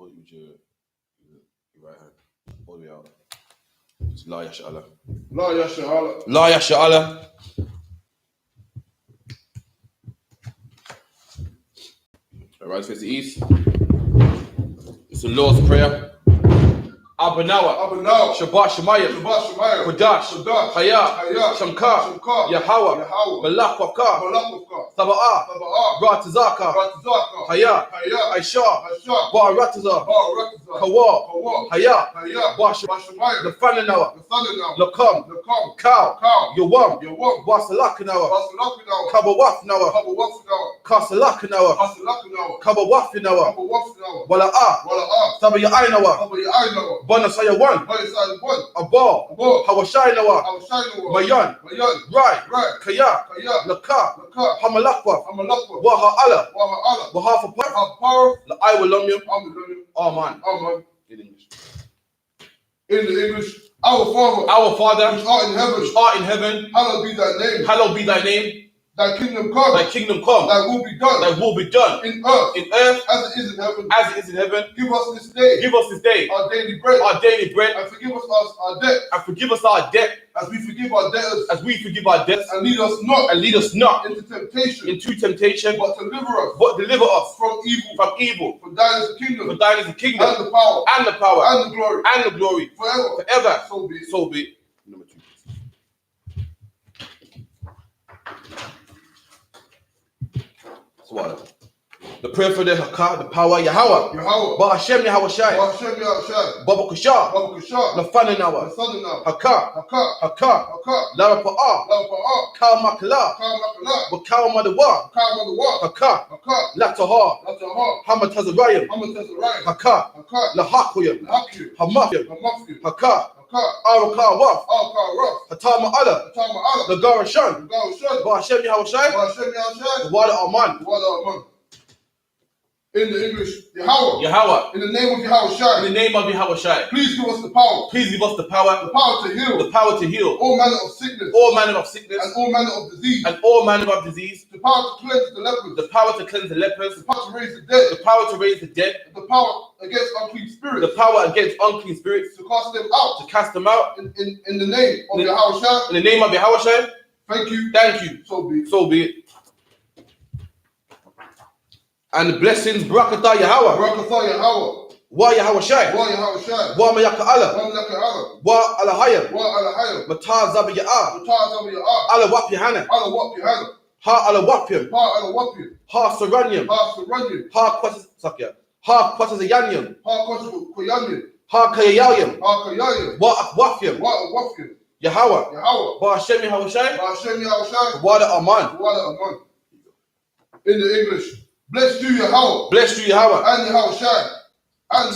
hold it with your right hand all the way out. It's La Yasha'Allah. La Yasha'Allah. La Yasha'Allah. Right, face the east. It's the Lord's Prayer. Abanawa, Shabbat Shemayim, Kodash, Hayah, Shamkar, Yahawah, Malakwaka, Sabbath, Ratazaka, Hayah, I.S.U.P.K, Barataza, Kawa, Hayah, Bash, the Fananawa, Lakam, Cow, Yawam, Basalakanawa, Kabawafnawa, Kasalakanawa, Kabawafinawa, Wala'a, Sabayainawa, Bonasaya one, Abal, Hawashainawa, Mayan, Right, Kaya, Laka, Hamalakwa, Waha'Allah, Wahafa, I will love you. Amen. In English. In the English, our Father, which art in heaven, hallowed be thy name. Hallowed be thy name. Thy kingdom come. Thy kingdom come. Thy will be done. Thy will be done. In earth as it is in heaven. Give us this day. Give us this day our daily bread. And forgive us our debt. As we forgive our debtors. And lead us not into temptation. But deliver us from evil. For thine is the kingdom. And the power. And the glory. Forever. So be it. Number 2. What? The prayer for the Haka, the power, Yahawah. Ba Hashem Yahawah Shai. Baba Kusha. Lafananawa. Haka. Lara Pa'a. Kaw Makala. Bakaw Madawa. Haka. Lataha. Hamatazarayim. Haka. Lahakuyam. Hamafyam. Haka. Araka Waf. Hatama Allah. Nagara Shan. Ba Hashem Yahawah Shai. Wada Aman. In the English, Yahawah. In the name of Yahawah Shai. Please give us the power. The power to heal. All manner of sickness. And all manner of disease. The power to cleanse the lepers. The power to raise the dead. The power against unclean spirits. To cast them out. In the name of Yahawah Shai. Thank you. So be it. And the blessings, Barakatah Yahawah. Wa Yahawah Shai. Wa Mayaka Allah. Wa Alahayam. Matah Zabiya'a. Allah Wap YAHANNA. Ha Allah Wapyam. Ha Saranyam. Ha Kwatazayanyam. Ha Kayayayam. Wa Akwafyam. Yahawah. Ba Hashem Yahawah Shai. Wada Aman. In the English. Blessed to Yahawah. And Yahawah Shai. And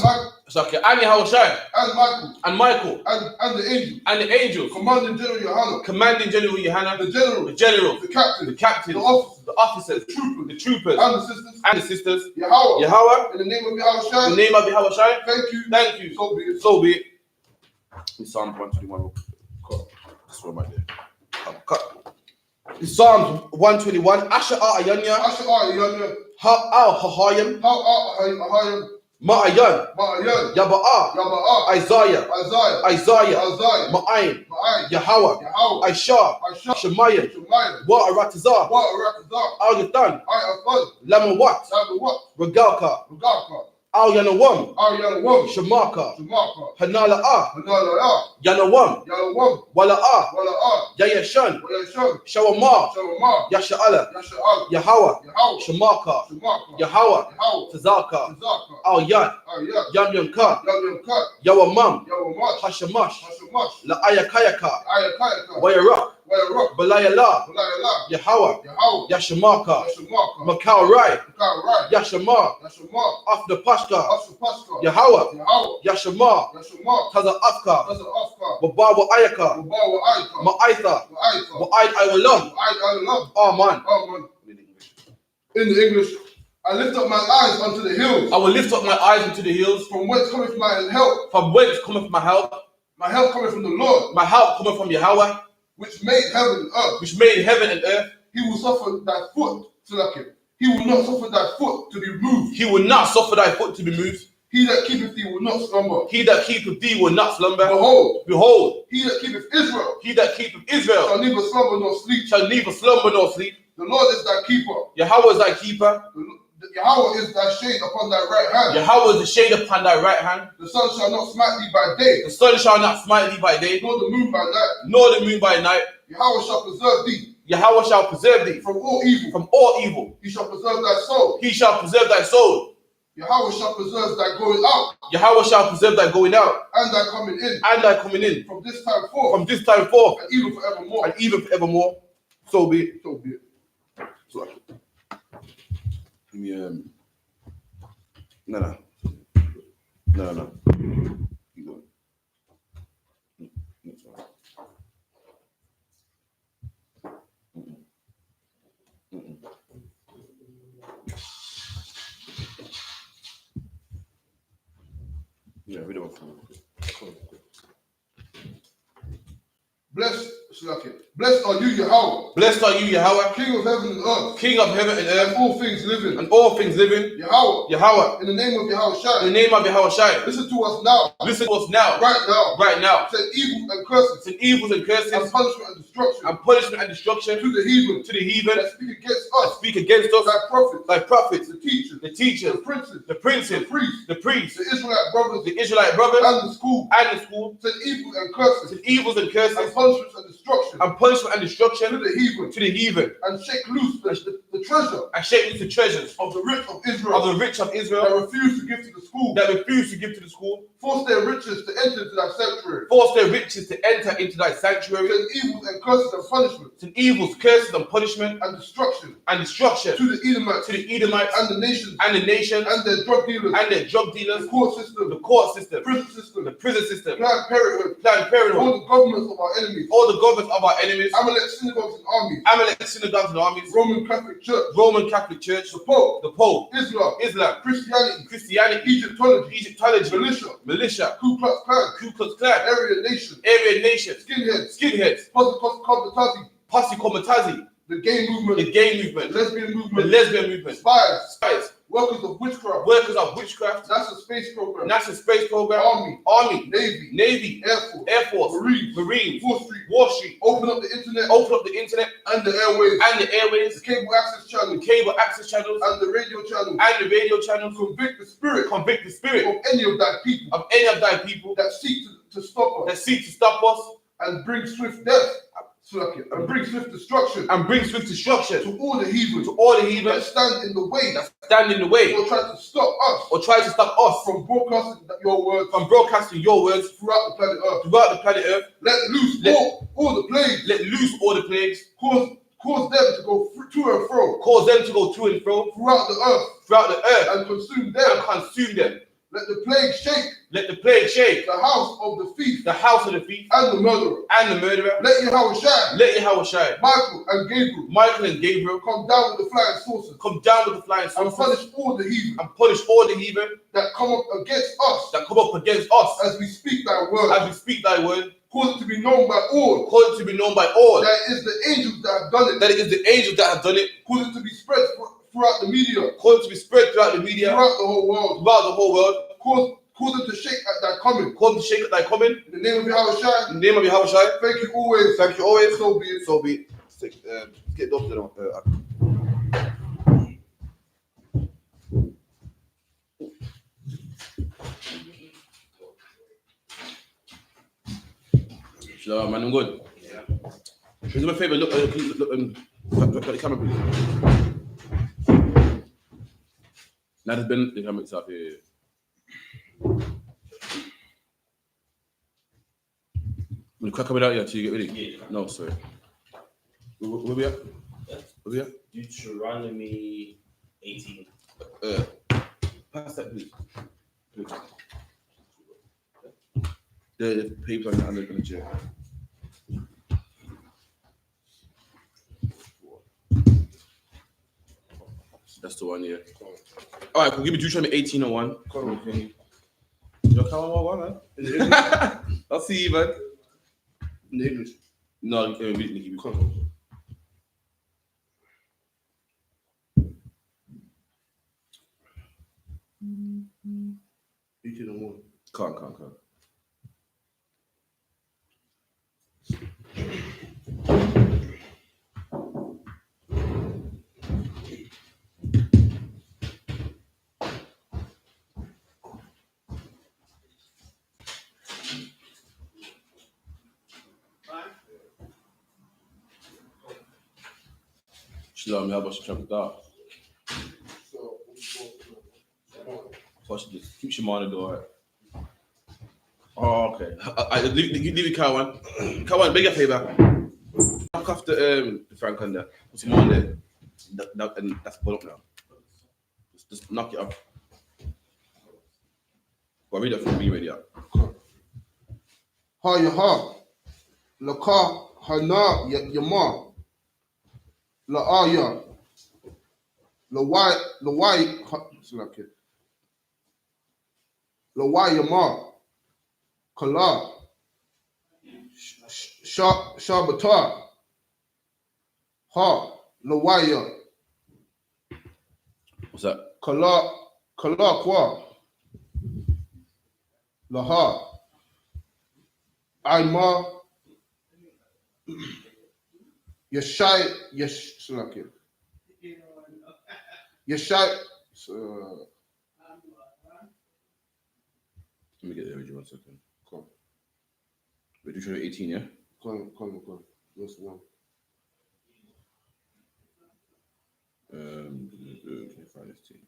Yahawah Shai. And Michael. And the angels. Commanding General Yahanna. The general. The captain. The officers. The troopers. And the sisters. Yahawah. In the name of Yahawah Shai. Thank you. So be it. In Psalm 121. This one right there. Cut. In Psalms 121, Asha Ayanya, Ha'ayam, Ma'ayan, Yaba'a, Isaiah, Ma'ayin, Yahawah, I.S.U.P.K, Shemayim, Wa'aratazah, Al-Yatan, Lamawat, Regalka, Al-Yanawam, Shamaka, Hanala'a, Yanawam, Wala'a, Yayashan, Shawamah, Yasha'Allah, Yahawah, Shamaka, Yahawah, Tazaka, Al-Yan, Yamyanka, Yawamam, Hashamash, La'ayakayaka, Wayarak, Balayala, Yahawah, Yashamaka, Makau Rai, Yashamar, After Pashka, Yahawah, Yashamar, Taza Afka, Wabawa Ayaka, Ma'aitha, Wa'aid Iwalam, Aman. In the English, I lift up my eyes unto the hills. I will lift up my eyes unto the hills. From whence cometh my help? My help? My help cometh from the Lord. My help cometh from Yahawah, which made heaven and earth. He will suffer thy foot to lack him. He will not suffer thy foot to be moved. He will not suffer thy foot to be moved. He that keepeth thee will not slumber. He that keepeth thee will not slumber. Behold, Behold, he that keepeth Israel he that keepeth Israel shall neither slumber nor sleep. shall neither slumber nor sleep. The Lord is thy keeper. Yahweh is thy keeper. Yahweh is thy shade upon thy right hand. Yahweh is the shade upon thy right hand. The sun shall not smite thee by day. The sun shall not smite thee by day, Nor the moon by night. nor the moon by night. Yahweh shall preserve thee Yahweh shall preserve thee from all evil. from all evil. He shall preserve thy soul. He shall preserve thy soul. Yahweh shall preserve thy going out. Yahweh shall preserve thy going out And thy coming in. and thy coming in From this time forth. from this time forth And even forevermore. and even forevermore. So be it. So be it. So, no. Keep going. Next one. Yeah, read it one for me. Blessed are you, Yahweh. Blessed are you, Yahweh, King of heaven and earth. King of heaven and earth, And all things living. and all things living. Yahweh. Yahweh, In the name of Yahweh in Shai. the name of Yahweh Shai. Listen to us now. Listen to us now, Right now. right now. Send evil and curses. Send evils and curses And punishment and destruction. and punishment and destruction To the heathen. to the heathen That speak against that us. speak against us, Thy prophets. thy prophets, The teachers. the teachers, The princes. the princes, The priests. the priests, The Israelite brothers. the Israelite brothers, And the school. and the school. Send evil and curses. Send evils and And curses punishments and destruction. and punishment and To destruction the heathen. to the heathen, And shake loose the treasure and shake loose the treasures of the rich of of Israel. the rich of That Israel refuse to give to the school. that refuse to give to the school. Force their riches to enter into thy sanctuary. Force their riches to enter into thy sanctuary. Send evils and curses and punishment Send evils, curses, and punishment and destruction and destruction to the Edomites to the Edomites and the nations and the nations and their drug dealers, and their drug the dealers, court system, the court system, prison system, the prison system, Planned Parenthood, Planned Parenthood, all the governments of our enemies, all the governments of our enemies, Amalek synagogues and armies, Amalek synagogues and armies, Roman Catholic Church, Roman Catholic Church, the Pope, the Pope, Islam, Christianity, Egyptology, Egyptology, militia, Ku Klux Klan, Aryan Nation, skinheads, Posse Posse Comitazi, the gay movement, the gay movement, lesbian the lesbian movement, spies, workers of witchcraft, NASA space program, NASA space program, army, Navy, Navy, Air Force, Marines, Wall Street, open up the internet, and the airways, the cable access channel, channels, and the radio channel, convict the spirit of any of thy people that seek to stop us and bring swift death, and bring swift destruction to to all the heathen that that stand in the way or try to stop us from broadcasting your words throughout the planet Earth. Let loose all the plagues. Cause them to go to and fro throughout the earth and consume them. Let the plague shake the house of the thief and the murderer. Let Yahweh Shai, Michael and Gabriel come down with the flying saucers and punish all the heathen that come up against us as we speak thy word. Cause it to be known by all. That it is the angels that have done it. Cause it to be spread throughout the media. Throughout the whole world. Cause them to shake at thy coming. In the name of Yahweh Shai. Thank you always. So be it. Get those to Shalom, man, I'm good. Yeah. Here's my favorite. Look, got the camera, please. Now there's been the camera up here. Will you crack coming out here till you get ready? Yeah. No, sorry. Where we at? Where we at? Deuteronomy 18. Pass that, please. The paper on the chair. That's the one, yeah. All right, we'll give you Deuteronomy 18:01. Yo, come on, man. I'll see you, man. In the English. No, you can't read me. Come on. 1801. Come. Shalom, how about you check it out? So, So I should just keep Shema on the door. Oh, okay. Leave it, Kawan. Kawan, beg your favor. Knock off the Frank on there. Put some on there. And that's put up now. Just knock it off. Well, read that for me, ready up. Ha Yaha, Laka Hana Yama, La Aya, La Y, Slack La Y Yama, Kala, Shabata, Ha, La Waya, What's that? Kala Kwa, La Ha, Aima, Yashai, Slack Yashai, Let me get the original 1 second. come. We're doing 18, yeah? Come. This one. 25, 18.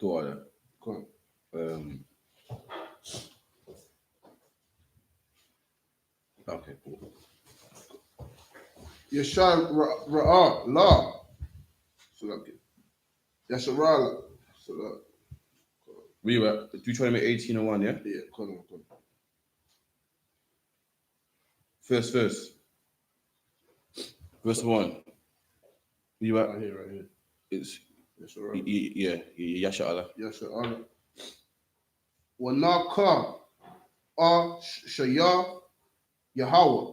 Door, Come. Okay, cool. Yashai Ra'a La. Select it. Yasharala. Select. We were Deuteronomy 18:1, yeah? Yeah, come. First verse. Verse 1. You Right here. It's Yasharala. yeah, Yasha Allah. Yasharala. Wanaka Shaya Yahweh.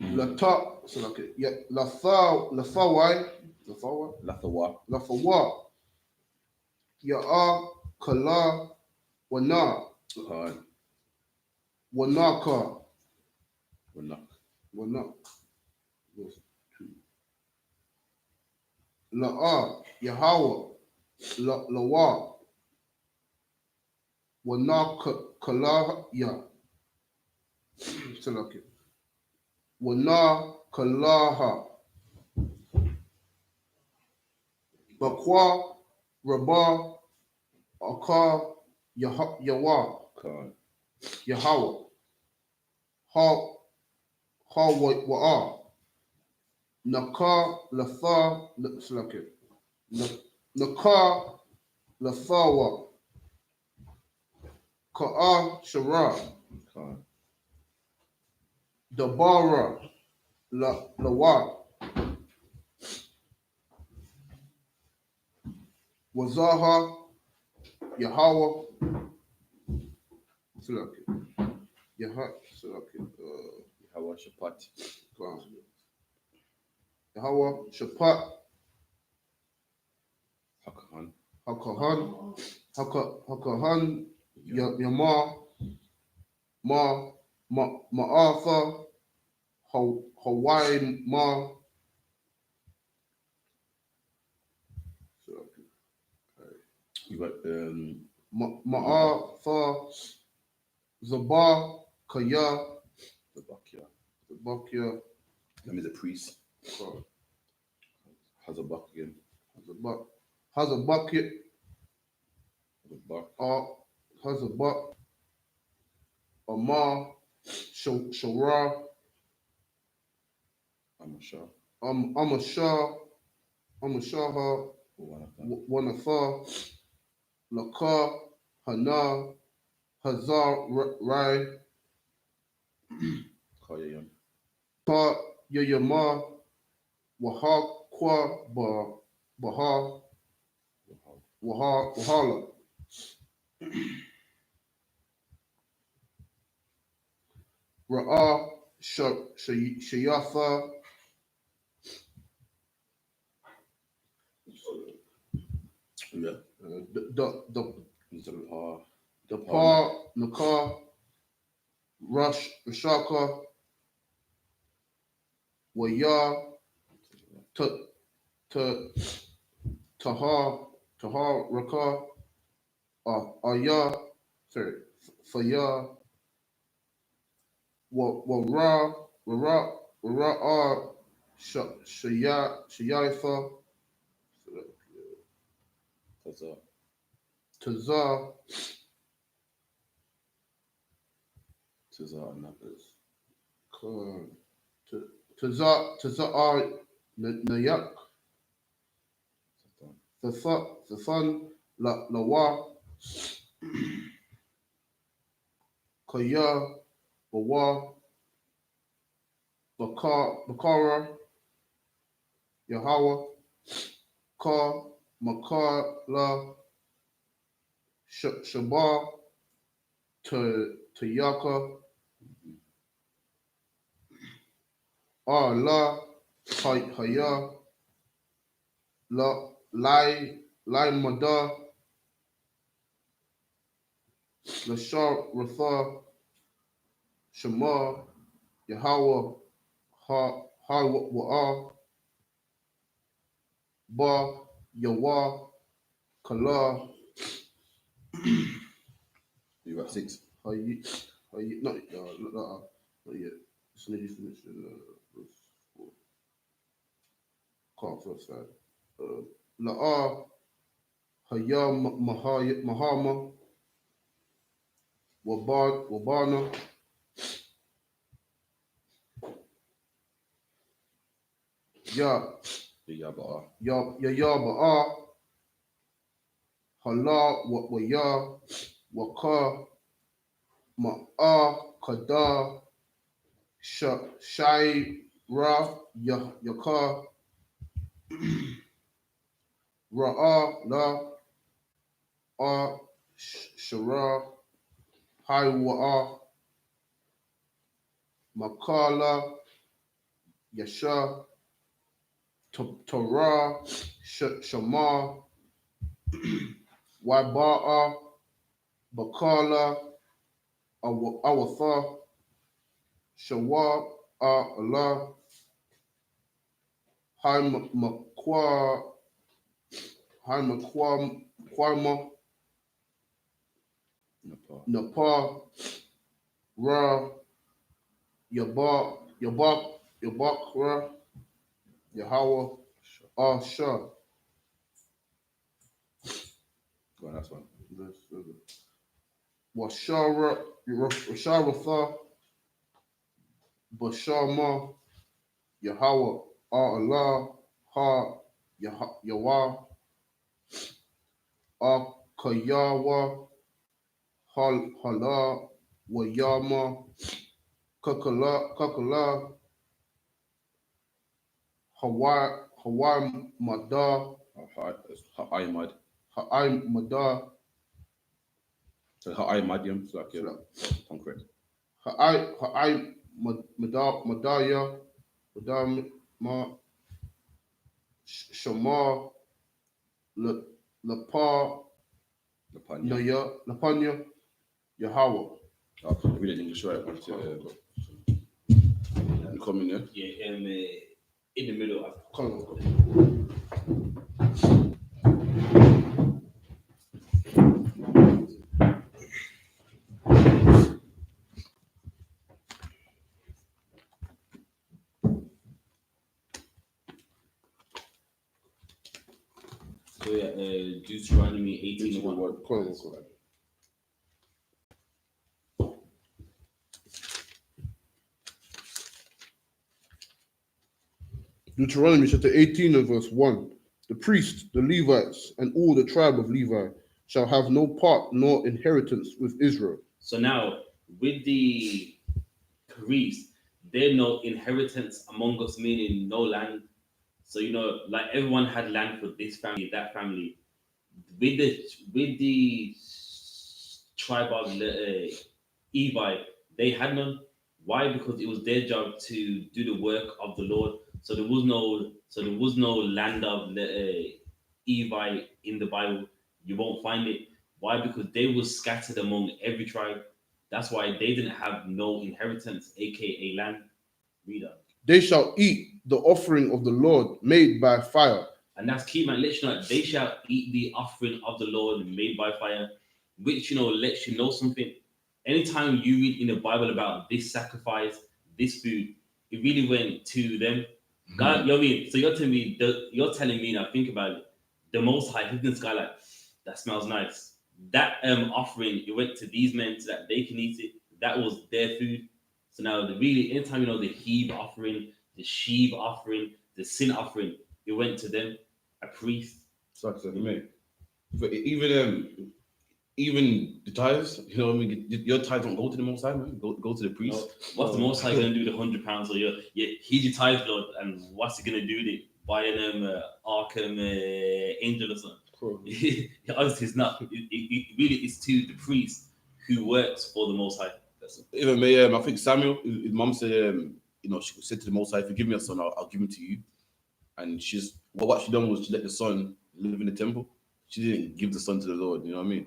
Lata. Select it. Lafawai. Lathawa. Ya'a Kala Wana. Hard. Wanaka. Wanak. La'a Yahweh. Lawa. Wana Ya. Select it. Wana Kalaha. Bakwa Rabah Aka Yawa Hard. Yahweh. Ha Wa'a. Naka Latha. Select it. Naka Lathawa. Ka'a Shara. Hard. Dabara Lawa. Wazaha Yahweh. Select it. Select it. Yahweh Shapat. Yahweh Shapat Hakahan. Hakahan Yama Ma'atha Hawaii You got Ma'atha Zabah Kaya Zabakia. That means a priest. Hazabak again. Hazabak Hazabak. Hazabak Amar Shara Amashaha Wanafa Laka Hana Hazar Rai Kayayam. Pa Yayama Wahakwa Baha Wahala Ra'a Shayafa Yeah. The Pa, Nakar, Rashaka, Waya, Tahar, Raka, Aya, sorry, Faya, Wara, Shayaifa, Tazar, Tazar, Nayak, the son, Lawa, Kaya, Bawa, Bakara, Yahweh, Ka, Makala, Shabbat, Tayaka, La, Haya, Lai Mada, Lashar Ratha, Shema, Yahweh, Wa'ah, Ba, Yawah, Kala, You got 6. not yet. Just need to finish verse 4. Can't first side. La'ah, Haya, Mahama, Wabana, Ya, Ba'a, Hala, Waya, Waka, Ma'a, Kada, Shai, Ra, Yaka, Ra'a, La, Shara, Hai, Wa'a, Makala, Yasha, Torah, Shama, Waba'a, Bakala, Awatha, Shawa, Allah, Hai Makwama, Napa, Ra, Yabak, Ra, Yahweh, Shah. Go on, that's one. Washaratha, Bashama, Yahweh, Allah, Ha, Yahweh, Kayawa, Hala, Wayama, Kakala, Hawaii Mada, Ha'ayimad. Ha'ai Mada, So Ha'ayimadium, so like, yeah, I'm correct. Ha'ai Madaya, Madama, Shama, Lapa, Lapanya, Yahweh. Okay, read it in English, right? You come in, yeah? Yeah, in the middle of so yeah, Deuteronomy 18:1. Deuteronomy chapter 18 and verse 1. The priests, the Levites, and all the tribe of Levi shall have no part nor inheritance with Israel. So now with the priests, there's no inheritance among us, meaning no land. So like everyone had land for this family, that family. With the tribe of Levi, they had none. Why? Because it was their job to do the work of the Lord. So there was no land of Evite in the Bible. You won't find it. Why? Because they were scattered among every tribe. That's why they didn't have no inheritance, aka land. Read up. They shall eat the offering of the Lord made by fire. And that's key, man. Let you know that they shall eat the offering of the Lord made by fire, which lets you know something. Anytime you read in the Bible about this sacrifice, this food, it really went to them. God, you know what I mean? So you're telling me now, think about it. The Most High hidden sky, like, that smells nice. That offering, it went to these men so that they can eat it. That was their food. So now anytime the heave offering, the sheave offering, the sin offering, it went to them, a priest. Sucks, mate. But even the tithes, you know what I mean? Your tithes don't go to the Most High, man. Go to the priest. What's the Most High gonna do the £100 or he's your tithe, Lord, and what's he gonna do? Buying Arkham angel or something? Cool. Honestly, it's not. It really is to the priest who works for the Most High. Even me, I think Samuel, his mom said, she said to the Most High, if you give me a son, I'll give him to you. And what she done was she let the son live in the temple. She didn't give the son to the Lord. You know what I mean?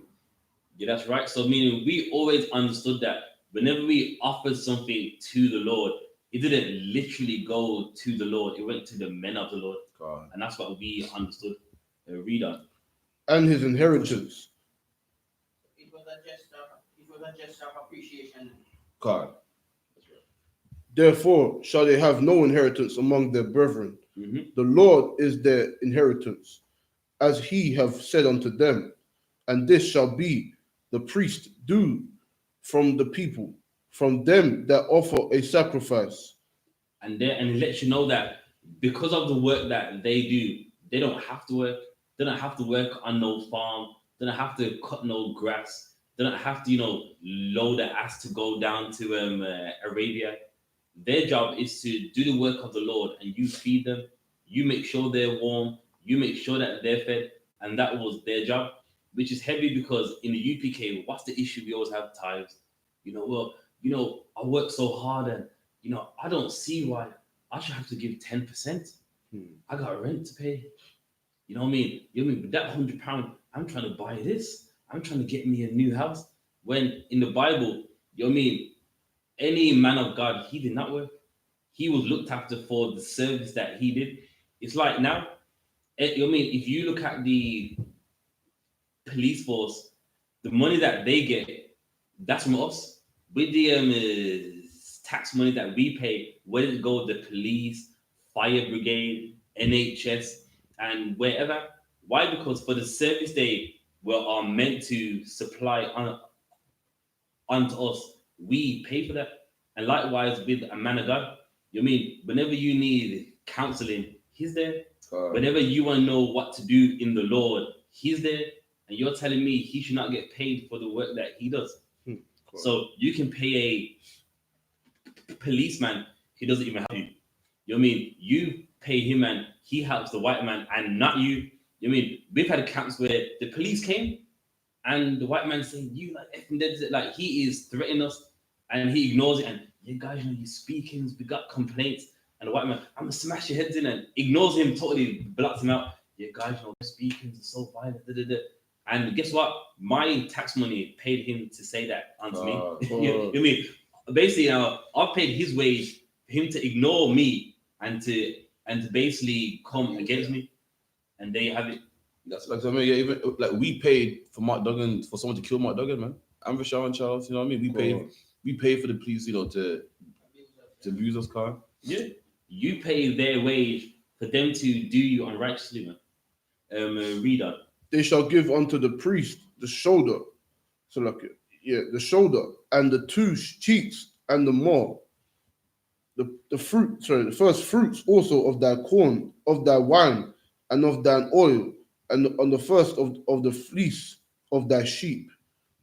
Yeah, that's right. So meaning we always understood that whenever we offered something to the Lord, it didn't literally go to the Lord. It went to the men of the Lord. God. And that's what we understood. Read on. And his inheritance. It wasn't just appreciation. God. Therefore shall they have no inheritance among their brethren. Mm-hmm. The Lord is their inheritance, as he have said unto them. And this shall be the priest due from the people, from them that offer a sacrifice. And it lets you know that because of the work that they do, they don't have to work. They don't have to work on no farm. They don't have to cut no grass. They don't have to, load their ass to go down to Arabia. Their job is to do the work of the Lord, and you feed them. You make sure they're warm. You make sure that they're fed, and that was their job, which is heavy because in the UPK, what's the issue? We always have tithes. I work so hard, and I don't see why I should have to give 10%. I got rent to pay. You know what I mean? With that £100, I'm trying to buy this. I'm trying to get me a new house. When in the Bible, any man of God, he did not work. He was looked after for the service that he did. It's like now, if you look at the police force, the money that they get, that's from us. With the tax money that we pay, where did it go? The police, fire brigade, NHS, and wherever. Why? Because for the service they are meant to supply onto us, we pay for that. And likewise with a man of God, whenever you need counseling, he's there. Whenever you want to know what to do in the Lord, he's there. And you're telling me he should not get paid for the work that he does. So you can pay a policeman, he doesn't even help you. You know what I mean? You pay him and he helps the white man and not you. You know what I mean? We've had accounts where the police came and the white man saying, you like effing dead, like he is threatening us and he ignores it. And you guys, you speaking, we got complaints. And the white man, I'm gonna smash your heads in, and ignores him, totally blocks him out. You guys, speaking are so violent. Da, da, da. And guess what? My tax money paid him to say that onto me. You know what I mean? Basically, I've paid his wage for him to ignore me and to basically come against me. And there you have it. That's like, even like we paid for Mark Duggan, for someone to kill Mark Duggan, man. And for Sharon Charles, you know what I mean? We paid for the police, to abuse us, car. Yeah. You pay their wage for them to do you unrighteously, man. Read on. They shall give unto the priest the shoulder, the shoulder, and the two cheeks, and the more. The first fruits also of thy corn, of thy wine, and of thine oil, and on the first of the fleece of thy sheep,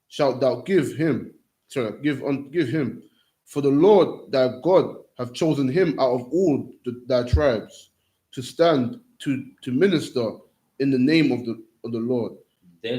shalt thou give him. Give him, for the Lord thy God have chosen him out of all thy tribes to stand to minister in the name of the Lord.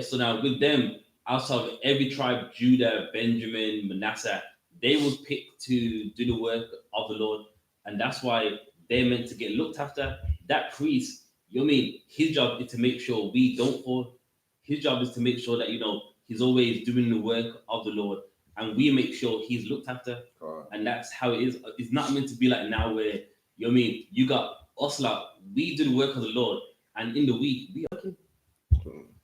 So now with them, outside of every tribe, Judah, Benjamin, Manasseh, they were picked to do the work of the Lord. And that's why they're meant to get looked after. That priest, you know what I mean, his job is to make sure we don't fall. His job is to make sure that, you know, he's always doing the work of the Lord, and we make sure he's looked after. And that's how it is. It's not meant to be like now where, you know what I mean, you got us like, we do the work of the Lord, and in the week, we are working.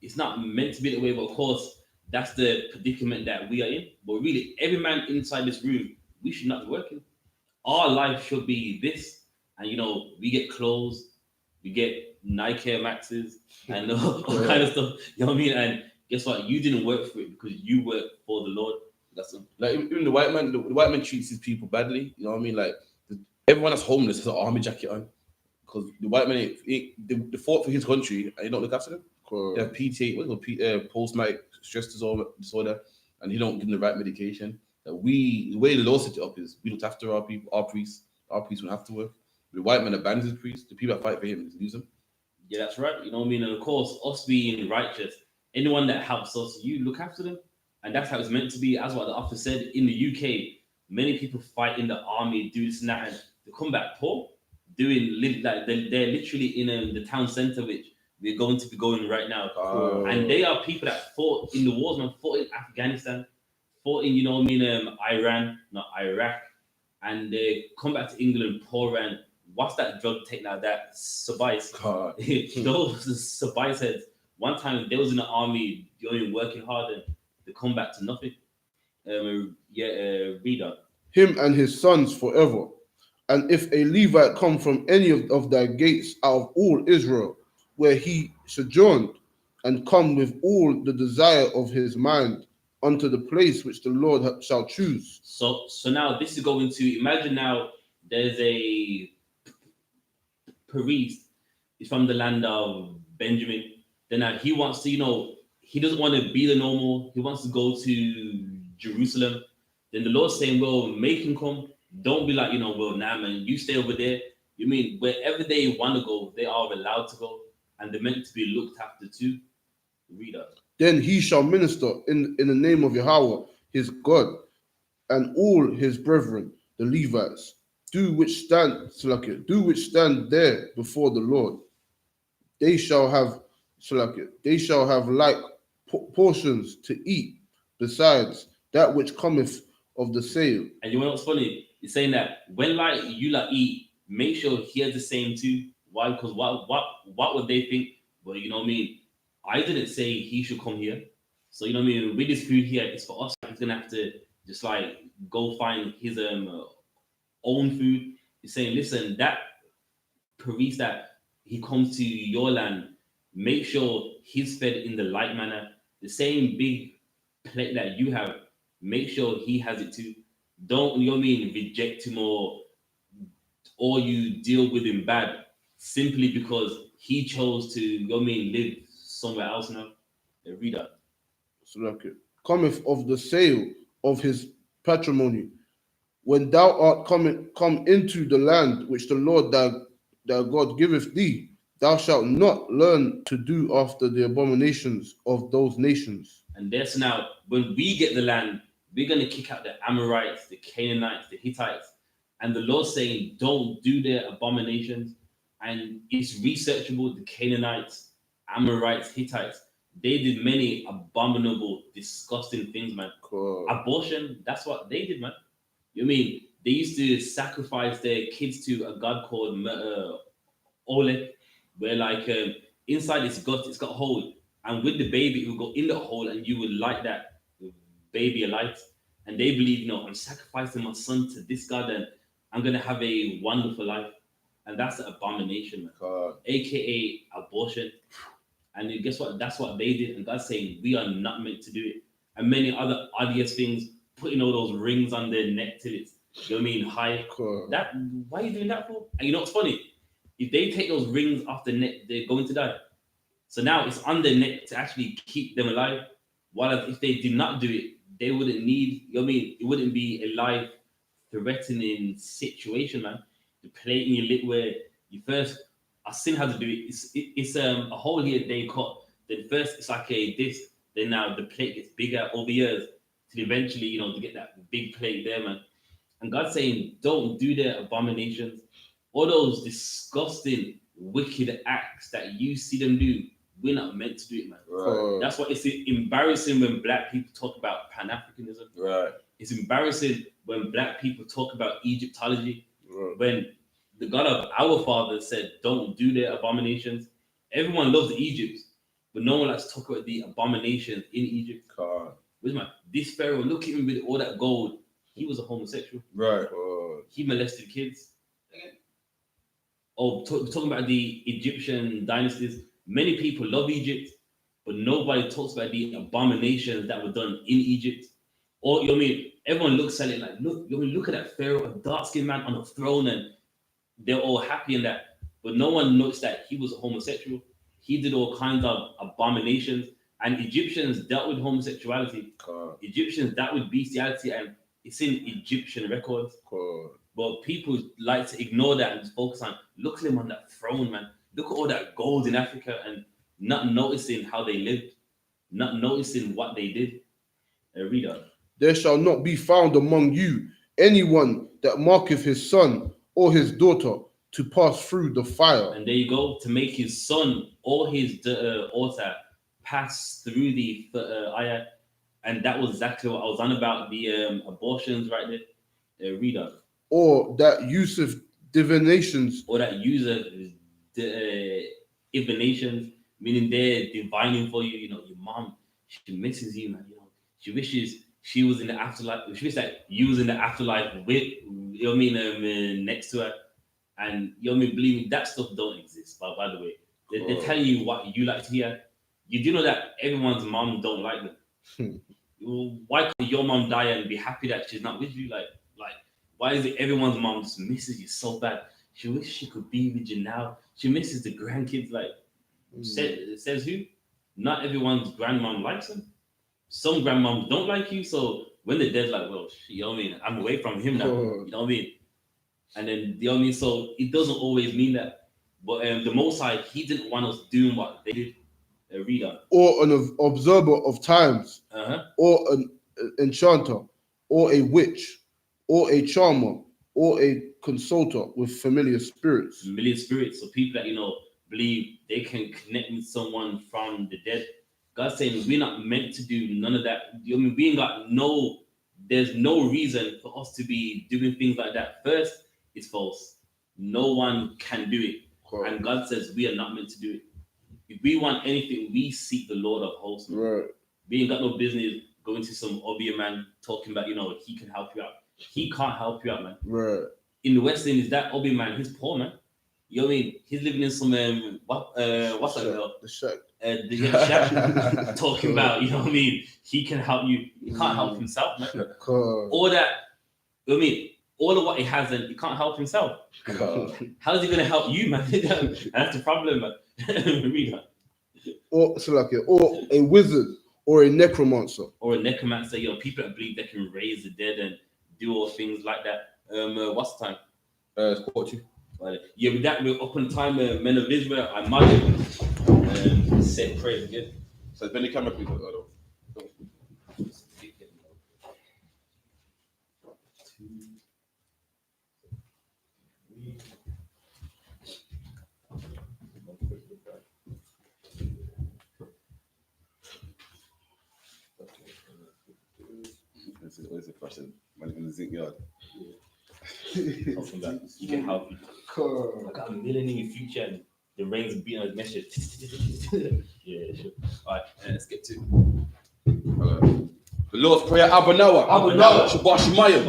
It's not meant to be that way, but of course, that's the predicament that we are in. But really, every man inside this room, we should not be working. Our life should be this. And, you know, we get clothes, we get Nike Maxes, and all kind of stuff. You know what I mean? And guess what? You didn't work for it because you worked for the Lord. That's like even the white man. The white man treats his people badly. You know what I mean? Like everyone that's homeless has an army jacket on because the white man they fought for his country and he don't look after them. They have PTA, post-traumatic stress disorder, and he don't give them the right medication. That the way the law set it up is we look after our people, our priests don't have to work. The white man abandons his priests. The people that fight for him lose them. Yeah, that's right. You know what I mean? And of course, us being righteous, anyone that helps us, you look after them. And that's how it's meant to be. As what the author said, in the UK, many people fight in the army, do this and that, and they come back poor, doing like they're literally in the town centre, which we're going to be going right now. And they are people that fought in the wars, man, fought in Afghanistan, fought in, you know what I mean, Iran, not Iraq, and they come back to England poor. And what's that drug take now? That Sabbath. Those Sabbath heads. One time they was in the army, doing working hard, and they come back to nothing. Read on. Him and his sons forever. And if a Levite come from any of thy gates out of all Israel, where he sojourned, and come with all the desire of his mind unto the place which the Lord shall choose. So now this is going to, imagine now there's a priest from the land of Benjamin. Then now he wants to, you know, he doesn't want to be the normal. He wants to go to Jerusalem. Then the Lord's saying, well, make him come. Don't be like, you know, well, nah, man, you stay over there. You mean wherever they want to go, they are allowed to go. And they're meant to be looked after too. Read that. Then he shall minister in the name of Yahweh, his God, and all his brethren, the Levites, do which stand there before the Lord. They shall have like portions to eat, besides that which cometh of the sale. And you know what's funny? It's saying that when like you like eat, make sure he has the same too. Why? Because what would they think? Well, you know what I mean? I didn't say he should come here. So you know what I mean? With this food here, it's for us. He's gonna have to just like go find his own food. He's saying, listen, that priest that he comes to your land, make sure he's fed in the like manner. The same big plate that you have, make sure he has it too. Don't, you know what I mean, reject him or you deal with him bad simply because he chose to, you know what I mean, live somewhere else now. Read that. Cometh of the sale of his patrimony. When thou art come into the land which the Lord thy God giveth thee, thou shalt not learn to do after the abominations of those nations. And that's now, when we get the land, we're going to kick out the Amorites, the Canaanites, the Hittites. And the Lord's saying, don't do their abominations. And it's researchable, the Canaanites, Amorites, Hittites. They did many abominable, disgusting things, man. Cool. Abortion, that's what they did, man. You know what I mean? They used to sacrifice their kids to a god called Ole, where like inside its gut, it's got a hole. And with the baby, it will go in the hole and you will light that baby alight. And they believe, you know, I'm sacrificing my son to this God and I'm going to have a wonderful life. And that's an abomination, man. God. AKA abortion. And guess what? That's what they did. And God's saying, we are not meant to do it. And many other obvious things, putting all those rings on their neck till it's, you know what I mean, high. God. That, why are you doing that for? And you know what's funny? If they take those rings off the neck, they're going to die. So now it's on their neck to actually keep them alive. While if they did not do it, they wouldn't need, you know what I mean? It wouldn't be a life-threatening situation, man. The plate in your lip where you first, I've seen how to do it. It's a hole here they cut. Then first it's like this. Then now the plate gets bigger over years till eventually, you know, to get that big plate there, man. And God's saying, don't do their abominations. All those disgusting wicked acts that you see them do, we're not meant to do it, man. Right. That's why it's embarrassing when black people talk about Pan-Africanism. Right. It's embarrassing when black people talk about Egyptology. Right. When the God of our fathers said, don't do their abominations. Everyone loves Egypt, but no one likes to talk about the abominations in Egypt. God. This Pharaoh, look at him with all that gold. He was a homosexual. Right. He molested kids. Talking about the Egyptian dynasties. Many people love Egypt, but nobody talks about the abominations that were done in Egypt. Or, you know what I mean? Everyone looks at it like, look at that Pharaoh, a dark-skinned man on a throne, and they're all happy in that. But no one noticed that he was a homosexual. He did all kinds of abominations. And Egyptians dealt with homosexuality. God. Egyptians dealt with bestiality, and it's in Egyptian records. God. But people like to ignore that and just focus on, look at him on that throne, man. Look at all that gold in Africa, and not noticing how they lived, not noticing what they did. Read on. There shall not be found among you anyone that marketh his son or his daughter to pass through the fire. And there you go, to make his son or his daughter pass through the ayah. And that was exactly what I was on about, the abortions right there. Read on. Or that useth divinations. Or that user divinations, meaning they're divining for you. You know, your mom, she misses you, man. You know, she wishes she was in the afterlife. She wishes that you was in the afterlife with, you know what I mean, next to her. And you know what I mean, believe me, that stuff don't exist. But by the way, they're telling you what you like to hear. You do know that everyone's mom don't like them. Why can't your mom die and be happy that she's not with you? Like, why is it everyone's mom just misses you so bad? She wishes she could be with you now. She misses the grandkids. Like, says who? Not everyone's grandmom likes them. Some grandmoms don't like you. So when they're dead, like, well, you know what I mean? I'm away from him now. You know what I mean? And then, you know what I mean? So it doesn't always mean that. But the Most High, he didn't want us doing what they did. Read on. Or an observer of times, or an enchanter, or a witch, or a charmer, or a consulter with familiar spirits. Familiar spirits. So people that, you know, believe they can connect with someone from the dead. God's saying we're not meant to do none of that. I mean, we ain't got there's no reason for us to be doing things like that. First, it's false. No one can do it. Correct. And God says we are not meant to do it. If we want anything, we seek the Lord of hosts. Right. We ain't got no business going to some obvious man talking about, you know, he can help you out. He can't help you out, man. Right. In the West End, is that obvious man? He's poor, man. You know what I mean? He's living in some what's that girl? The shack. The shack. Talking about, you know what I mean? He can help you. He can't help himself, man. All that, you know what I mean? All of what he has, and he can't help himself. How is he going to help you, man? That's the problem, man. Read on. Or a wizard, or a necromancer. Or a necromancer, you know, people that believe they can raise the dead and do all things like that. What's the time? It's 42. Yeah, with that, we're up on time. Men of Israel, I imagine, said praise again. So bend the camera, please. Where's the question? Man in the zinc yard. Help from that. You can help me. I got $1 million in your future, and the rain's beating on the message. Yeah, sure. All right, let's get to it. The Lord's Prayer, Abanawa, Shabbat Shemayim,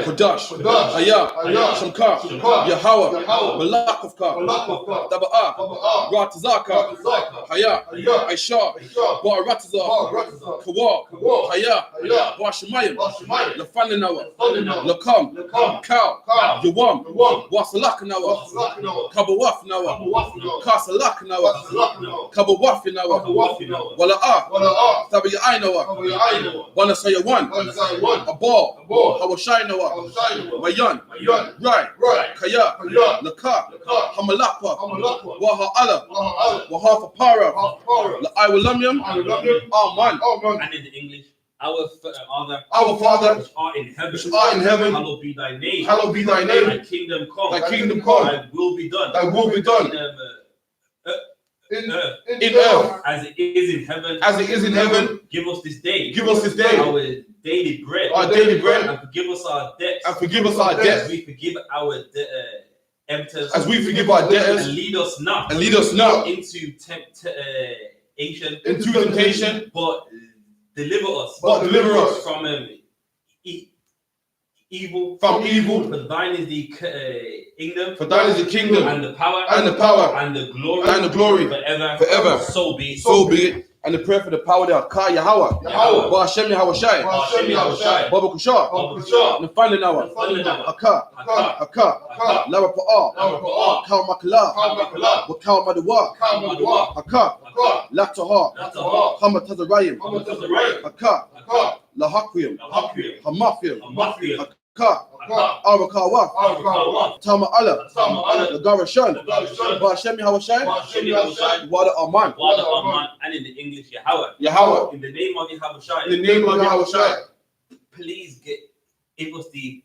Kodash, Ayah, Shamkar, Yahweh, Malakavka, Daba'ah, Ratazaka, Hayah, Aisha, Ba'aratazah, Kawar, Hayah, Washemayim, Lafananawa, Lakam, Kal, Yawam, Wasalakanawa, Kabawafnawa, Kasalakanawa, Kabawafinawa, Wala'ah, Tabi'ainawa, Wanna say a one, a ball, Hawashainawa, Mayan, right, Kaya, Laka, Hamalapa, Waha'ala, Wahafapara, La'Iwalumium, Aman. And in the English, Our Father, Our Father, which art in heaven, which art in heaven, hallowed be thy name. hallowed be thy name. Thy kingdom come. Thy kingdom come. Thy will be done. Thy will be done In earth, in earth as it is in heaven. as it is in heaven. Give us this day. Give us this day Our daily bread. our daily bread, And forgive us our debts. and forgive us our As debts we forgive our debtors. as we forgive our And debtors, lead us not and lead us not into temptation, into temptation, but deliver us. but deliver us From evil. from evil. For thine is the kingdom, For thine is the kingdom, and the power, and the power, and the glory, and the glory forever. forever. So be it. So be it. And the prayer for the power there, Ka Yahweh, Yahweh. Ba Hashem Yahweh Shai, Hashem Yahushai. Baba Kushar, Baba Kushar. Nefandinawa, Nefandinawa. Haka, Haka. Haka, Lara Pa'a, Lara Pa'a. Kal Makala, Makala. Wakal Madawa, Madwa. Haka, Haka. Lataha, Lataha. Hama Tazarayim, Tazarayim. Haka, Haka. Lahakwim, Lahakriya. Hamafim, Amathriya. Haka, Haka. Arakawa, Arakawa. Tama Allah, Tama Allah. Lagara Shan, Lagarashan. Ba Hashem Yahweh Shai, Hashem Yahushai. Wada Aman, Wada Aman. And in the English, Yahweh. Yahweh, In the name of Yahushai. in the name of Yahweh Shai, Please give us the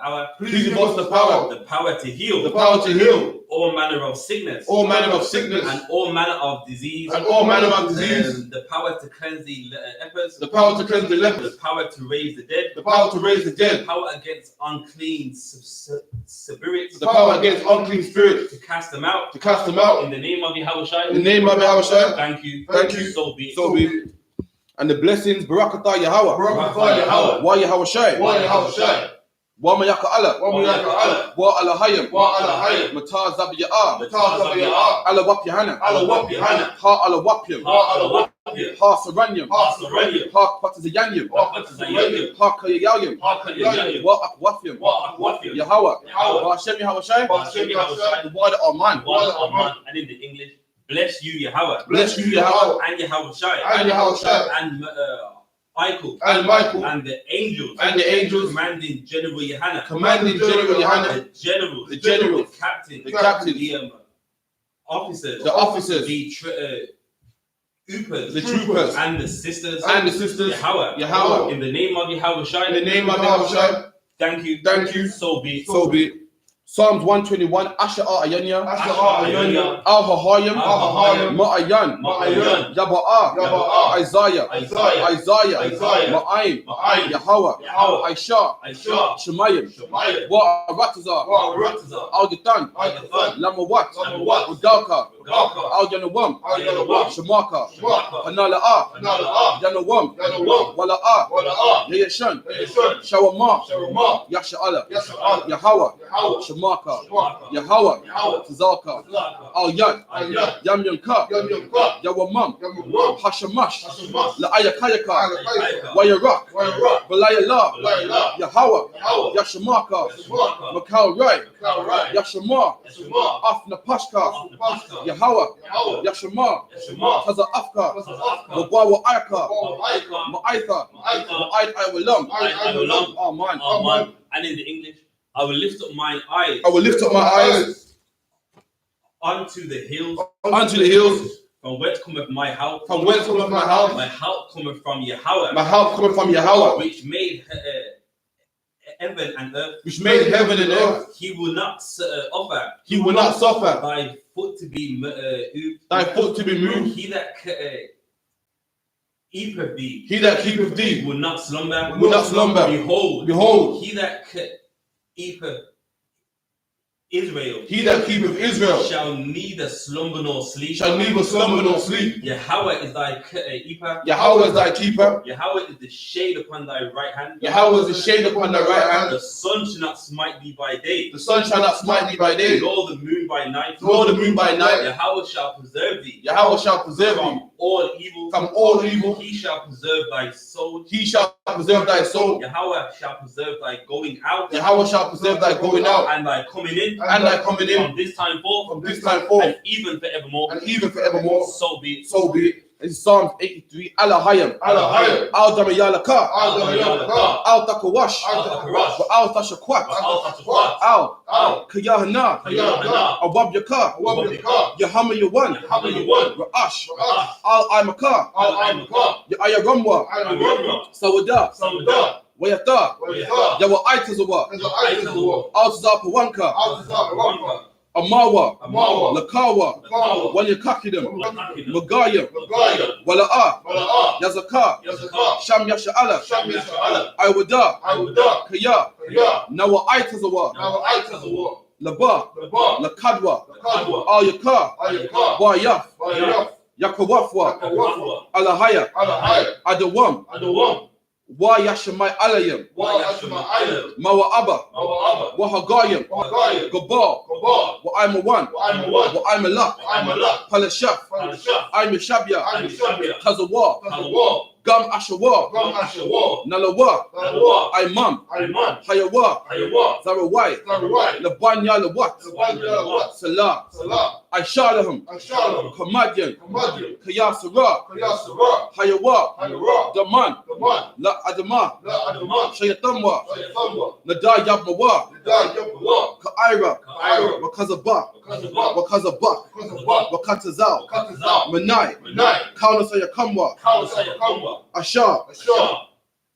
power. please give us the power The power to heal. to heal All manner of sickness. all manner of sickness, And all manner of disease. and all manner of disease, The power to cleanse the lepers. the power to cleanse the The lepers, power to raise the dead. the power to raise the The dead, power against unclean spirits. the power against unclean spirits, To cast them out. to cast them out. In the name of Yahushai. In the name of Yahweh Shai, Thank you. Thank you. So be it. so be it. And the blessings, Barakatah Yahweh, Barakatah Yahweh. Wa Yahweh Shai, Wa Mayaka Allah, Wa Alahayim, Matah Zabiyah, Allah Wap Yahanna, Ha Allah Wapyam, Ha Saranyam, Ha Patazayanyam, Ha Kayayayam, Wa Akwafyam, Yahweh, Wa Hashem Yahweh Shai, Wa the Aman, And in the English, bless you, Yahweh. bless you Yahweh, And Yahushai. And Michael. and Michael, And the angels. and the angels, Commanding General Yohanna. commanding General Yohanna, The generals. the generals, The captains. the captains, The officers. the officers, The troopers. the troopers, And the sisters. and the sisters, Yahweh. In the name of in Yahushai. the name of Yahweh Shai, Thank you. thank you, So be it. so be it. Psalms 121, Asher Ayanya, Ayanya. Al Hahayim, Al-Hahayim. Ma'ayan, Ma'ayan. Yaba'a, Isaiah, Isaiah. Ma'aim, Ma'ayin. Yahweh, Yahweh. Aisha, Aisha. Shemayim, Shemayim. Wa'aratazar, Ratazar. Al Githan, Al-Githan. Lamawat, Lamawat. Udalka, Udalka. Al Yanawam, Yanawam. Shamaka, Shamaka. Hanala'a, Hanala'a. Yanawam, Yanawam. Wala'a, Wala'a. Yayashan, Yayashan. Shawama, Shawama. Yasha'ala, Yasha'ala. Yahweh, Yahweh. Shamaka, Shamaka. Yahweh, Yahweh. Tazalka, Zalka. Al Yad, Al-Yad. Yam Yanka, Yam-Yam-Ka. Yawamam, Yam-Yam. Hashamash, Hashamash. La'ayakayaka, Ayakayaka. Wayarak, Wayarak. Balayala, Balayala. Yahweh, Yahweh. Yashamaka, Yashmaka. Makal Rai, Rai. Yashama, Yashma. Afna Pashka, Pascha. Yahweh, Yahweh. Yashama, Yashma. Taza Afka, Afka. Wabawa Aka, Aika. Ma'aitha, Ma'aitha. Ma'ait Iwalam, Iwalam. oh man, Amen. And in the English, I will lift up mine eyes I will lift up my eyes unto the hills, unto the hills, from whence cometh my help. from whence cometh my help. My help cometh from Yahweh, My help cometh from Yahweh, which made heaven and earth. which made heaven and earth. He will not offer He will not suffer thy foot to be moved. thy foot to be moved. He that keepeth thee He that keepeth thee will not slumber. will not slumber. Behold, He that keepeth Israel he that keepeth Israel shall neither slumber nor sleep. shall neither slumber nor sleep. Yahweh is thy keeper. Yahweh is thy keeper. Yahweh is the shade upon thy right hand. Yahweh is the shade upon thy right hand. The sun shall not smite thee by day, The sun shall not smite thee by day, nor the moon by night. nor the moon by night. Yahweh shall preserve thee Yahweh shall preserve thee from all evil. from all evil. He shall preserve thy soul. He shall preserve thy soul. Yahweh shall preserve thy going out Yahweh shall preserve thy going out and thy coming in and thy coming in from this time forth from this time forth and even forevermore. and even forevermore. So be it. So be it. It's Psalms 83. Alahayim. Alahayim. Al Damayalaka. Al Damayalaka. Al Takawash. Al Takawash. Al Tashakwat. Al Tashwat. Al Kayahana. Yahanna. Awab Yaka. YAHANNA. Yahama Yawan. YAHANNA. Ra'ash. Ra'ash. Al Imaka. Al I.S.U.P.K. Ayaramwa. YAHANNA. Sawada. Sabbath. Wayata. YAHANNA. Yawa Aitazawa. I.S.U.P.K. Al Zapawanka. I.S.U.P.K. Amawa. Amawa. Lakawa. Lakawa. Wanyakakidam. Wakakidam. Magayam. Magayam. Wala'a. Wala'a. Yazaka. Yazaka. Sham Yasha'ala. Sham Yasha'ala. Iwada. Iwada. Kaya. Kaya. Nawa Aitazawa. Now I.S.U.P.K. Laba. Laba. Lakadwa. Lakadwa. Al Yaka. I.S.U.P.K. Wayaf. YAHANNA. Yakawafwa. Yakawafwa. Alahaya. Alahayim. Adawam. Adawam. Wayashamai Alayam. YAHANNA. Mawa Abba. Mawa'aba. Wahagayam. Wakayim. Gabal. Gabal. Wa I'm a one. I'm a one. Wa I'm a lot. I'm a lot. Palashaf. Palashaf. I'm a Shabya. I'm a Shabya. Kazawa. Kazawa. Gam Ashawa. Gam Ashawa. Nalawa. Nalawa. Imam. Iman. Hayawa. Hayawa. Zarawai. Zarawai. Labanya Lawat. Labanya Lawat. Salah. Salah. Aishalahum. Shalom. Kamadyan. Kamadyan. Kayasara. Kayasara. Hayawa. Hayara. Daman. Daman. La Adama. La Adama. Shayatamwa. Shayathamwa. Nadayab Mawa. Nidai Yabbawa. Ka'ira. Ka'ira. Wakazabak. Kazabak. Wakazabak. Kazabak. Wakatazal. Katazal. Manai. Manai. Kaunasayakamwa. Kawasayakamwa. Asha. Ashar.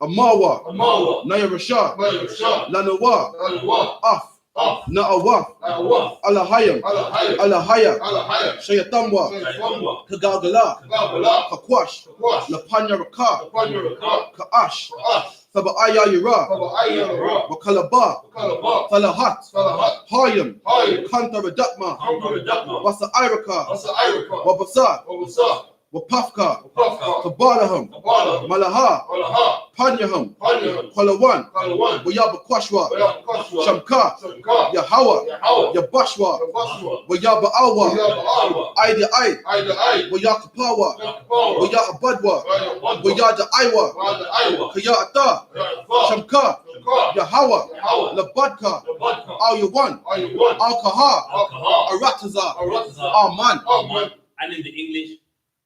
Amawa. Amawa. Naya Rasha. Mayarashar. Lanawa. Alwa. Af. Af. Na'awaf. Alwa. Alahayam. Alahayim. Alahaya. Alahayim. Shayatamwa. Shayathamwa. Kagalgala. Kagala. Kakwash. Kakwash. Lapanya Raka. Kapanyaraka. Ka'ash. Ka'ash. Saba'aya Yira. Kaba'ayara. Wakalaba. Kalaba. Salahat. Salahat. Hayam. Hayim. Kantara Datma. Kambaradakma. Wasa Iraka. Asa Iraka. Wabasa. Wabasa. Wapafka. Wapafka. Kabalaham. Kabala. Malaha. Walaha. Panyaham. Panyaham. Kalawan. Kalawan. Wayabakwashwa. Wayakashwa. Shamka. Shamka. Yahawa. Yahawa. Yabashwa. Yabashwa. Wayaba'awa. Wayaba'awa. Aida Ai. Aida Ai. Wayakapawa. Yakapawa. Wayabadwa. Wayabadwa. Wayada Aiwa. Wada Aiwa. Kayata. Yafa. Shamka. Shamka. Yahawa. Yahawa. Labadka. Labadka. Ayawan. Ayuwan. Alkaha. Alkaha. Arataza. Arataza. Aman. Aman. And in the English,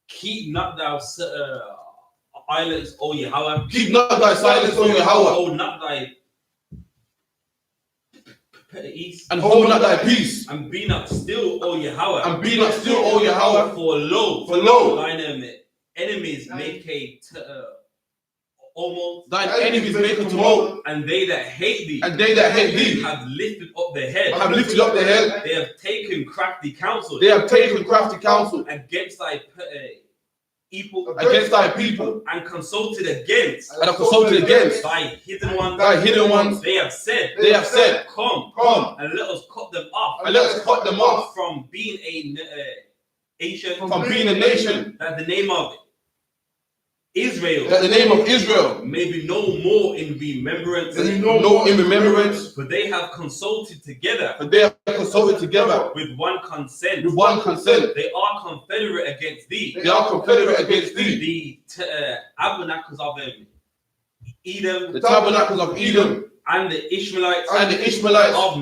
keep not thou islands, O Yahweh. Keep not thy silence, O Yahweh, Hold not thy peace. and hold not thy peace, And be not still, O Yahweh. and be not still, O Yahweh. For lo, thine enemies make a almost, Thine enemies make a tumult, and they that hate thee, and they that hate thee have lifted up their head. have lifted up their head. They have taken crafty counsel They have taken crafty counsel against thy people, against thy people, and consulted against and have consulted against thy hidden ones. thy hidden ones. They have said, They have said, Come, Come, and let us cut them off and let us cut them off from being a nation, from being a nation, that the name of Israel that the name of Israel may be no more in remembrance. no in remembrance, For they have consulted together but they have consulted together with one consent. with one consent. They are confederate against thee. They are confederate against thee. The tabernacles of Edom, The tabernacles of Edom and the Ishmaelites, and the Ishmaelites of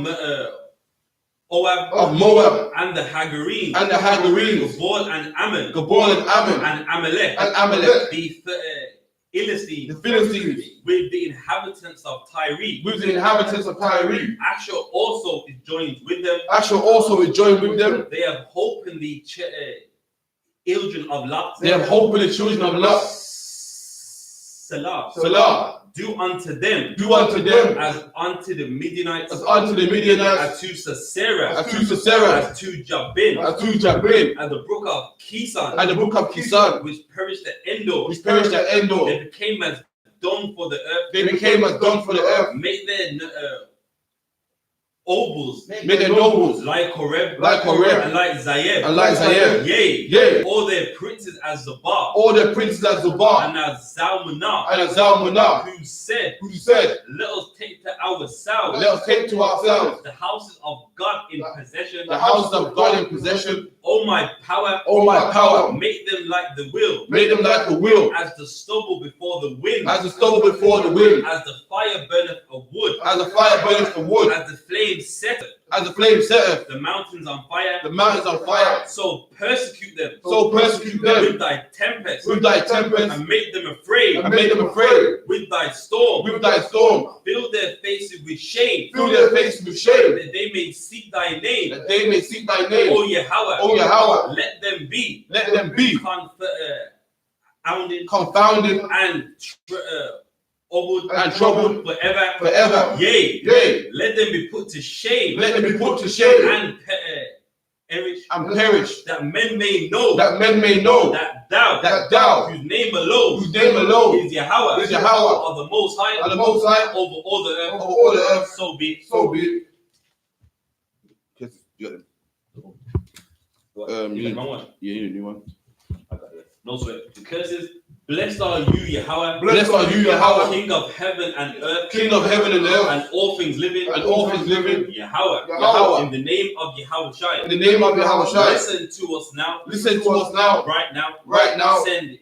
Moab, of Moab and the Hagarenes, and the Hagarenes, Gabal and Ammon, Gabal and Ammon and Amalek, and Amalek, the Philistines, the Philistines, with the inhabitants of Tyre. with the inhabitants of Tyre. Asher also is joined with them. Asher also is joined with them. They have hope in the children of Lot. They have hope in the children of Lot. Salah. Salah, Do unto them do unto them as unto the Midianites, as unto the Midianites, as to Sisera, as to Sisera, as to Jabin, as to Jabin, and the brook of Kison, and the book of Kisan, which perished at Endor. which perished at Endor. They became as dung for the earth. They became as dung for the earth. Make their obols Made their nobles like Horeb, like Horeb, and like Zayeb, and like Zayeb. Yea, Yea, all their princes as Zabah, all the princes as Zubah and as Zalmunah, and as Zalmunah, who said, who said, Let us take to ourselves let us take to ourselves the houses of God in possession. the houses of God in possession. O my power, O my power, make them like the wheel, make them like the wheel, as the stubble before the wind, as the stubble before the wind, as the fire burneth of wood, as the fire burns for wood, as the flame setteth As the flame setteth. The mountains on fire. The mountains on fire. So persecute them. So persecute them. With thy tempest. With thy tempest. And make them afraid. And make them afraid. With thy storm. With thy storm. Fill their faces with shame. Fill their faces with shame. That they may seek thy name. That they may seek thy name. O Yahweh. O Yahweh. Let them be. Let them be. Confounded. And troubled forever. Forever. Yea. Yea. Let them be put to shame. Let them be put to shame. And perish. That men may know. That men may know. That thou. Whose name alone. Is Yahweh. Is Yahweh. Of the Most High. Of the Most High. Over all the earth. Over all the earth. So be. So be it. You got them. You got one? Yeah, you need a new one. I got it. No sweat. The curses. Blessed are you, Yahweh. Blessed are you, Yahweh. King of heaven and earth. King of heaven and earth. And all things living. And all things living. Yahweh. Yahweh. In the name of Yahweh. In the name of Yahweh. Listen to us now. Listen to us now. Right now. Right now. Send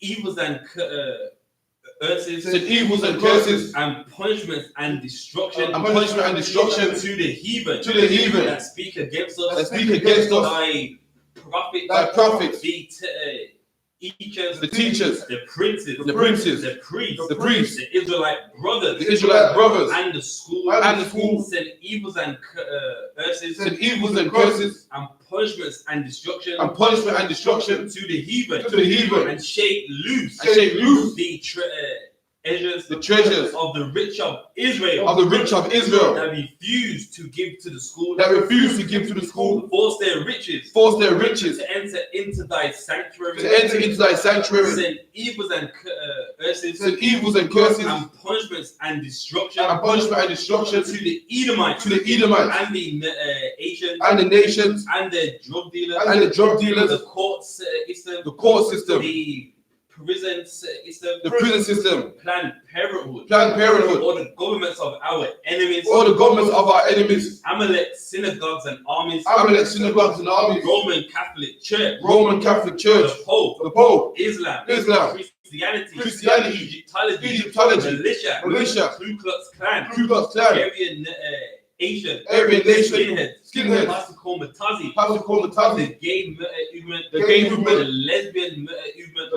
evils and curses. Send evils and curses. And punishments and destruction. And punishment and destruction. To the heathen. To the heathen. That speak against us. That speak against us. Thy prophets. Thy prophets. The teachers, the princes, the priests, the priests, the Israelite brothers, and the schools, send evils and curses, and punishments and destruction, to the heathen, and shake loose, the treasures of the rich of Israel, that refuse to give to the school, force their riches, to enter into thy sanctuary, send evils and curses, and punishments and destruction, to the Edomites, and the nations, and the drug dealers, the court system, the prison system, Planned Parenthood, all the governments of our enemies, Amalek synagogues and armies, Roman Catholic Church, the Pope, Islam, Christianity, Egyptology, militia, Ku Klux Klan, Aryan Nation, skinheads, Pastor Matazi, the gay movement, the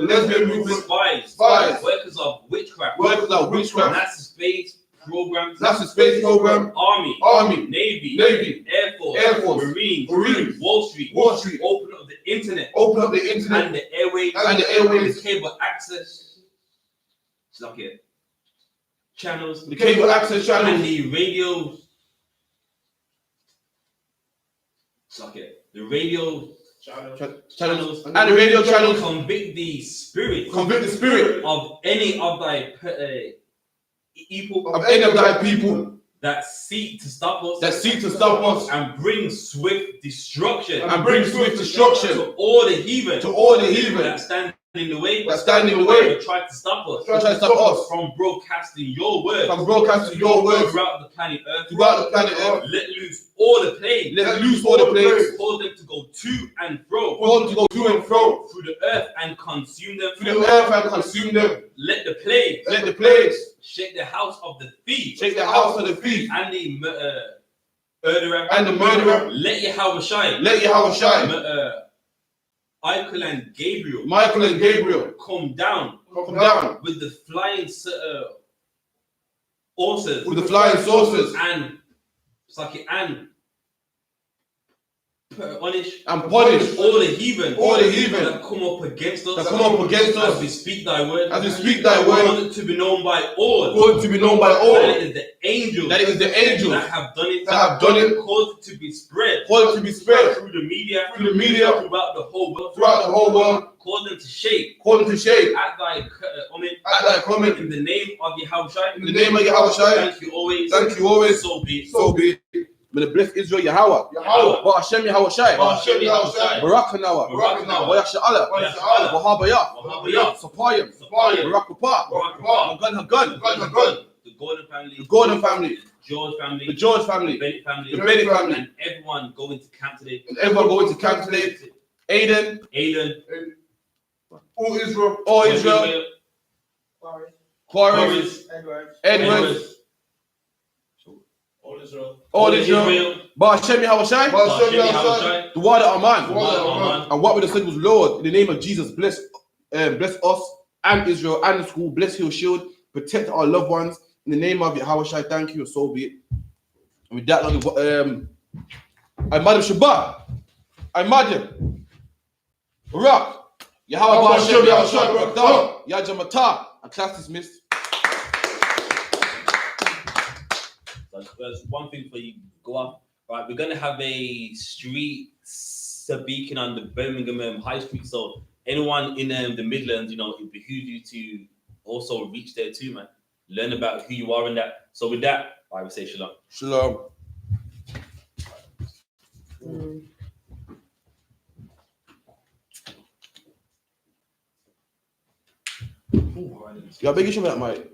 lesbian movement, spies, workers of witchcraft, NASA space program, Army, Navy, Air Force, Marines, Wall Street, open up the internet, and the airwaves, the cable access, channels, and the radio. The radio channels and the radio channels convict the spirit of any of thy people that seek to stop us and bring swift destruction to all the heathen that stand in the way that try to stop us from broadcasting your word throughout the planet Earth. Let loose all the plagues. Cause them to go to and fro through the earth and consume them. Let the plagues shake the house of the thief and the murderer. Let Yahweh shine. Michael and Gabriel come down with the flying saucers and punish all the heathen that come up against us as we speak thy word. Want it to be known by all. That it is the angels that have done it. Cause it to be spread through the media throughout the whole world. Cause them to shake at thy coming in the name of Yahweh. Thank you always. So be it. May the bless Israel Yahweh. Ba Hashem Yahweh Shai. Barakanawa. Wa Yasha'ala. Wahabayah. Sapayim. Barakupah. Hagan. The Gordon family. The George family. The The Bennett family. And everyone going to camp today. Aiden. All Israel. Quarries. Edwards. All Israel. All Israel. Ba Hashem Yahawashi. Hashem Yahawashi. The word of Aman. Aman. And what we said was, Lord, in the name of Jesus, bless us and Israel and the school. Bless your shield. Protect our loved ones. In the name of Yahawashi, thank you, so be it. And with that, I Madam Shabbat. I Madam Rock. Yahweh Ba Hashem Yahawashi. Rock. Yajamata. And class dismissed. There's one thing for you go up. Right, we're gonna have a street speaking on the Birmingham High Street. So anyone in the Midlands, you know, it behooves you to also reach there too, man. Learn about who you are in that. So with that, I would say shalom. Shalom. Yeah, big issue with that, mate.